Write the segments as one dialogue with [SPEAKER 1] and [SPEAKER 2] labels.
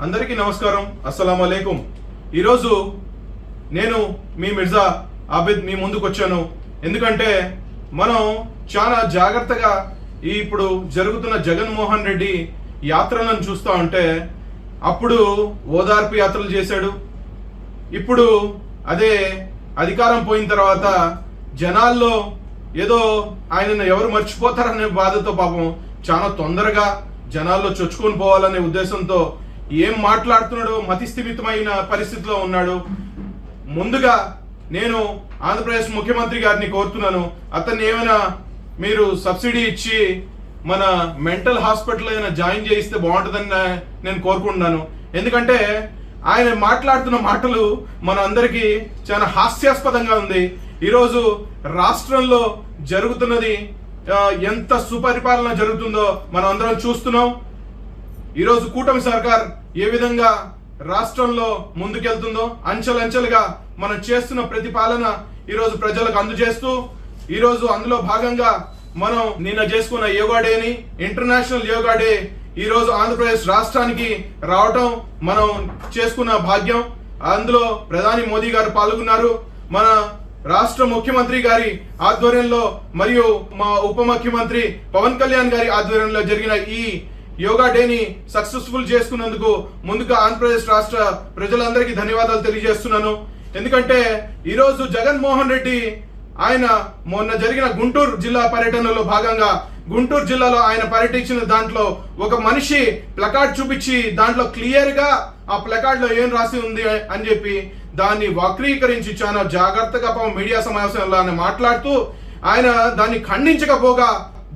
[SPEAKER 1] అందరికీ నమస్కారం, అస్సలాము అలైకుం. ఈరోజు నేను మీ మిర్జా ఆబిద్ మీ ముందుకు వచ్చాను. ఎందుకంటే మనం చాలా జాగ్రత్తగా ఇప్పుడు జరుగుతున్న జగన్మోహన్ రెడ్డి యాత్రలను చూస్తూ ఉంటే, అప్పుడు ఓదార్పు యాత్రలు చేశాడు, ఇప్పుడు అదే అధికారం పోయిన తర్వాత జనాల్లో ఏదో ఆయనను ఎవరు మర్చిపోతారనే బాధతో పాపం చాలా తొందరగా జనాల్లో చొచ్చుకొని పోవాలనే ఉద్దేశంతో ఏం మాట్లాడుతున్నాడో మతిస్థిమితమైన పరిస్థితిలో ఉన్నాడు. ముందుగా నేను ఆంధ్రప్రదేశ్ ముఖ్యమంత్రి గారిని కోరుతున్నాను, అతన్ని ఏమైనా మీరు సబ్సిడీ ఇచ్చి మన మెంటల్ హాస్పిటల్ అయినా జాయిన్ చేయిస్తే బాగుంటుందని నేను కోరుకుంటున్నాను. ఎందుకంటే ఆయన మాట్లాడుతున్న మాటలు మన అందరికీ చాలా హాస్యాస్పదంగా ఉంది. ఈరోజు రాష్ట్రంలో జరుగుతున్నది ఎంత సుపరిపాలన జరుగుతుందో మనం అందరం చూస్తున్నాం. ఈరోజు కూటమి సర్కార్ ఏ విధంగా రాష్ట్రంలో ముందుకెళ్తుందో, అంచెలంచెలుగా మనం చేస్తున్న ప్రతిపాలన ఈరోజు ప్రజలకు అందజేస్తూ, ఈరోజు అందులో భాగంగా మనం నిన్న చేసుకున్న యోగా డేని, ఇంటర్నేషనల్ యోగా డే ఈరోజు ఆంధ్రప్రదేశ్ రాష్ట్రానికి రావటం మనం చేసుకున్న భాగ్యం. అందులో ప్రధాని మోదీ గారు పాల్గొన్నారు. మన రాష్ట్ర ముఖ్యమంత్రి గారి ఆధ్వర్యంలో మరియు మా ఉప ముఖ్యమంత్రి పవన్ కళ్యాణ్ గారి ఆధ్వర్యంలో జరిగిన ఈ యోగా డేని సక్సెస్ఫుల్ చేసుకున్నందుకు ముందుగా ఆంధ్రప్రదేశ్ రాష్ట్ర ప్రజలందరికీ ధన్యవాదాలు తెలియజేస్తున్నాను. ఎందుకంటే ఈరోజు జగన్మోహన్ రెడ్డి ఆయన మొన్న జరిగిన గుంటూరు జిల్లా పర్యటనలో భాగంగా గుంటూరు జిల్లాలో ఆయన పర్యటించిన దాంట్లో ఒక మనిషి ప్లకార్డ్ చూపించి దాంట్లో క్లియర్ గా ఆ ప్లకార్డ్ లో ఏం రాసి ఉంది అని చెప్పి దాన్ని వక్రీకరించి చాలా జాగ్రత్తగా మీడియా సమావేశంలో ఆయన మాట్లాడుతూ ఆయన దాన్ని ఖండించకపోగా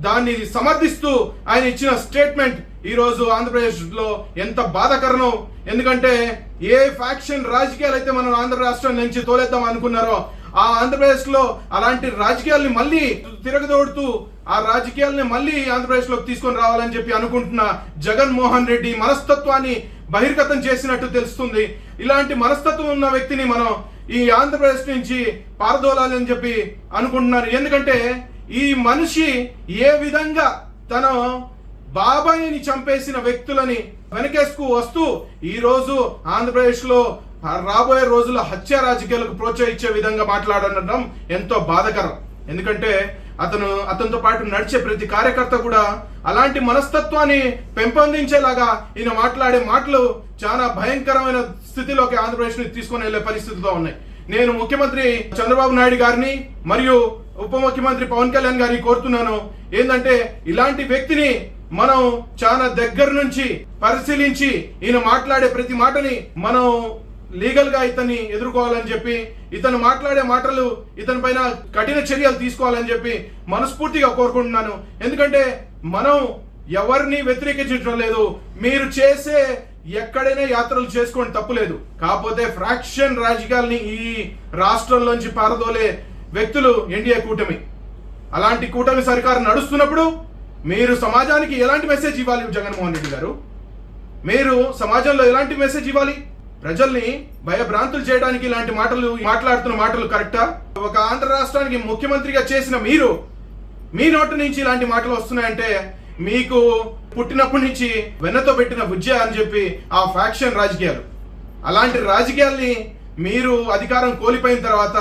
[SPEAKER 1] దాన్ని సమర్థిస్తూ ఆయన ఇచ్చిన స్టేట్మెంట్ ఈ రోజు ఆంధ్రప్రదేశ్ లో ఎంత బాధాకరణం. ఎందుకంటే ఏ ఫ్యాక్షన్ రాజకీయాలు అయితే మనం ఆంధ్ర రాష్ట్రం నుంచి తోలేద్దాం అనుకున్నారో, ఆ ఆంధ్రప్రదేశ్ లో అలాంటి రాజకీయాల్ని మళ్ళీ తిరగదోడుతూ ఆ రాజకీయాల్ని మళ్ళీ ఆంధ్రప్రదేశ్ లోకి తీసుకొని రావాలని చెప్పి అనుకుంటున్న జగన్మోహన్ రెడ్డి మనస్తత్వాన్ని బహిర్గతం చేసినట్టు తెలుస్తుంది. ఇలాంటి మనస్తత్వం ఉన్న వ్యక్తిని మనం ఈ ఆంధ్రప్రదేశ్ నుంచి పారదోలాలని చెప్పి అనుకుంటున్నారు. ఎందుకంటే ఈ మనిషి ఏ విధంగా తన బాబాయిని చంపేసిన వ్యక్తులని వెనకేసుకు వస్తూ ఈ రోజు ఆంధ్రప్రదేశ్ లో రాబోయే రోజుల్లో హత్య రాజకీయాలకు ప్రోత్సహించే విధంగా మాట్లాడడం ఎంతో బాధాకరం. ఎందుకంటే అతనితో పాటు నడిచే ప్రతి కార్యకర్త కూడా అలాంటి మనస్తత్వాన్ని పెంపొందించేలాగా ఈయన మాట్లాడే మాటలు చాలా భయంకరమైన స్థితిలోకి ఆంధ్రప్రదేశ్ ని తీసుకొని వెళ్లే పరిస్థితితో ఉన్నాయి. నేను ముఖ్యమంత్రి చంద్రబాబు నాయుడు గారిని మరియు ఉప ముఖ్యమంత్రి పవన్ కళ్యాణ్ గారిని కోరుతున్నాను, ఏంటంటే ఇలాంటి వ్యక్తిని మనం చాలా దగ్గర నుంచి పరిశీలించి ఈయన మాట్లాడే ప్రతి మాటని మనం లీగల్ గా ఇతన్ని ఎదుర్కోవాలని చెప్పి, ఇతను మాట్లాడే మాటలు ఇతని పైన కఠిన చర్యలు తీసుకోవాలని చెప్పి మనస్ఫూర్తిగా కోరుకుంటున్నాను. ఎందుకంటే మనం ఎవరిని వ్యతిరేకించడం లేదు, మీరు చేసే ఎక్కడైనా యాత్రలు చేసుకోండి, తప్పులేదు. కాకపోతే ఫ్రాక్షన్ రాజకీయాల్ని ఈ రాష్ట్రంలోంచి పారదోలే వ్యక్తులు ఎన్డీఏ కూటమి. అలాంటి కూటమి సర్కారు నడుస్తున్నప్పుడు మీరు సమాజానికి ఎలాంటి మెసేజ్ ఇవ్వాలి? జగన్మోహన్ రెడ్డి గారు, మీరు సమాజంలో ఎలాంటి మెసేజ్ ఇవ్వాలి? ప్రజల్ని భయభ్రాంతులు చేయడానికి ఇలాంటి మాటలు మాట్లాడుతున్న మాటలు కరెక్టా? ఒక ఆంధ్ర రాష్ట్రానికి ముఖ్యమంత్రిగా చేసిన మీరు, మీ నోటి నుంచి ఇలాంటి మాటలు వస్తున్నాయంటే మీకు పుట్టినప్పటి నుంచి వెన్నతో పెట్టిన విద్య అని చెప్పి ఆ ఫ్యాక్షన్ రాజకీయాలు, అలాంటి రాజకీయాల్ని మీరు అధికారం కోల్పోయిన తర్వాత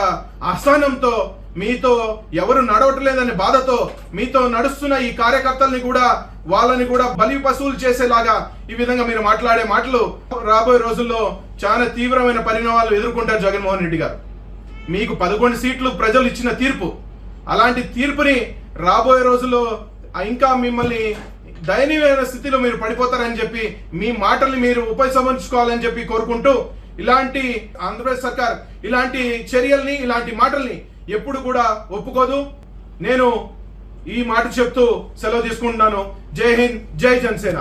[SPEAKER 1] అసహనంతో మీతో ఎవరు నడవట్లేదనే బాధతో మీతో నడుస్తున్న ఈ కార్యకర్తల్ని కూడా వాళ్ళని కూడా బలి పశువులు చేసేలాగా ఈ విధంగా మీరు మాట్లాడే మాటలు రాబోయే రోజుల్లో చాలా తీవ్రమైన పరిణామాలు ఎదుర్కొంటారు జగన్మోహన్ రెడ్డి గారు. మీకు 11 సీట్లు ప్రజలు ఇచ్చిన తీర్పు, అలాంటి తీర్పుని రాబోయే రోజుల్లో ఇంకా మిమ్మల్ని దయనీయమైన స్థితిలో మీరు పడిపోతారని చెప్పి మీ మాటల్ని మీరు ఉపసంహరించుకోవాలని చెప్పి కోరుకుంటూ, ఇలాంటి ఆంధ్రప్రదేశ్ సర్కార్ ఇలాంటి చర్యల్ని ఇలాంటి మాటల్ని ఎప్పుడు కూడా ఒప్పుకోదు. నేను ఈ మాట చెప్తూ సెలవు తీసుకుంటున్నాను. జై హింద్, జై జనసేన.